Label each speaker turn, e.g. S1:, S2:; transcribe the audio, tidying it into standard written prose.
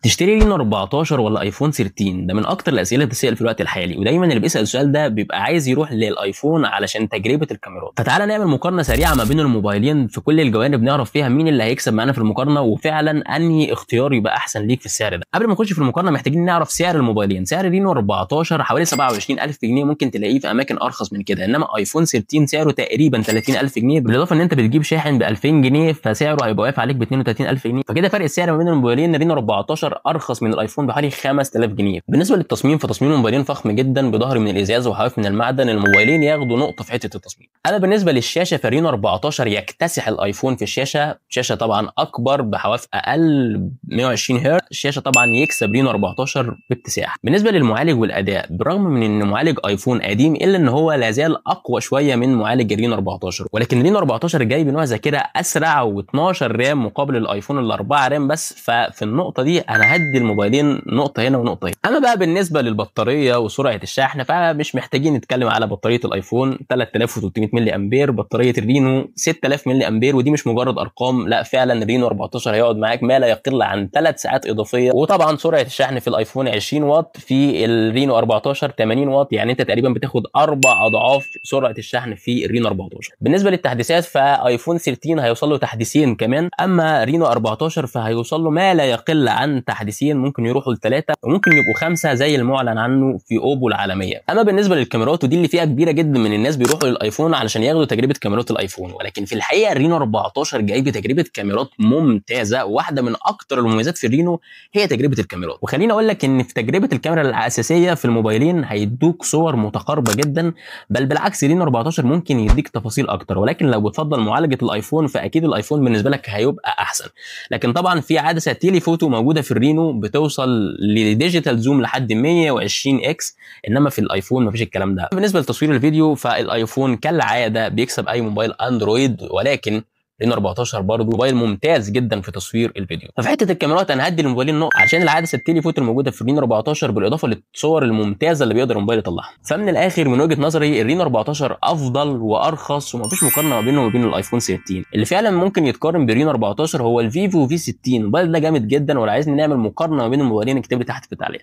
S1: تشتري رينو 14 ولا ايفون 13؟ ده من اكتر الاسئله اللي بتسال في الوقت الحالي، ودايما اللي بيسال السؤال ده بيبقى عايز يروح للايفون علشان تجربه الكاميرات. فتعالى نعمل مقارنه سريعه ما بين الموبايلين في كل الجوانب، نعرف فيها مين اللي هيكسب معانا في المقارنه، وفعلا انهي اختيار يبقى احسن ليك في السعر ده. قبل ما نخش في المقارنه محتاجين نعرف سعر الموبايلين. سعر رينو 14 حوالي 27000 جنيه، ممكن تلاقيه في اماكن ارخص من كده، انما ايفون 13 سعره تقريبا 30000 جنيه، بالاضافه ان انت بتجيب شاحن ب 2000 جنيه، فسعره هيبقى واقف عليك ب 32000 جنيه. فكده فرق السعر ما بين الموبايلين، رينو 14 ارخص من الايفون بحوالي 5000 جنيه. بالنسبه للتصميم فتصميم الموبايلين فخم جدا، بظهر من الازاز وحواف من المعدن. الموبايلين ياخدوا نقطه في حته التصميم. اما بالنسبه للشاشه فرينو 14 يكتسح الايفون في الشاشه، شاشه طبعا اكبر بحواف اقل 120 هرتز. الشاشه طبعا يكسب رينو 14 باكتساح. بالنسبه للمعالج والاداء، بالرغم من ان معالج ايفون قديم الا ان هو لا زال اقوى شويه من معالج رينو 14، ولكن رينو 14 جاي بنوع ذاكره اسرع و12 رام مقابل الايفون اللي 4 رام بس. ففي النقطه دي انا هدي الموبايلين نقطه هنا ونقطه هنا. اما بقى بالنسبه للبطاريه وسرعه الشحن فمش محتاجين نتكلم على بطاريه الايفون 3300 ملي امبير، بطاريه الرينو 6000 ملي امبير، ودي مش مجرد ارقام، لا فعلا الرينو 14 هيقعد معاك ما لا يقل عن 3 ساعات اضافيه. وطبعا سرعه الشحن في الايفون 20 واط، في الرينو 14 80 واط، يعني انت تقريبا بتاخد 4 اضعاف سرعه الشحن في الرينو 14. بالنسبه للتحديثات فايفون 13 هيوصل له تحديثين كمان، اما رينو 14 فهيوصل له ما لا يقل عن تحديثين، ممكن يروحوا لثلاثه وممكن يبقوا 5 زي المعلن عنه في اوبو العالميه. اما بالنسبه للكاميرات، ودي اللي فئه كبيره جدا من الناس بيروحوا للايفون علشان ياخدوا تجربه كاميرات الايفون، ولكن في الحقيقه الرينو 14 جاي بتجربه كاميرات ممتازه، وواحده من اكتر المميزات في الرينو هي تجربه الكاميرات. وخليني اقول لك ان في تجربه الكاميرا الاساسيه في الموبايلين هيدوك صور متقاربه جدا، بل بالعكس رينو 14 ممكن يديك تفاصيل اكتر، ولكن لو بتفضل معالجه الايفون فاكيد الايفون بالنسبه لك هيبقى احسن. لكن طبعا في عدسه تيليفوتو موجوده في الرينو بتوصل لديجيتال زوم لحد 120 اكس، انما في الايفون مفيش الكلام ده. بالنسبه لتصوير الفيديو فالايفون كالعاده بيكسب اي موبايل اندرويد، ولكن رينو 14 برضه موبايل ممتاز جدا في تصوير الفيديو. ففي حته الكاميرات انا هدي الموبايلين نقطه عشان العدسه التيليفوتو الموجوده في الرينو 14 بالاضافه للصور الممتازه اللي بيقدر الموبايل يطلعها. فمن الاخر من وجهه نظري الرينو 14 افضل وارخص، ومفيش مقارنه ما بينه وبين الايفون 13. اللي فعلا ممكن يتقارن برينو 14 هو الفيفو في 60. الموبايل ده جامد جدا، ولو عايزني نعمل مقارنه ما بين الموبايلين اكتب لي تحت في التعليقات.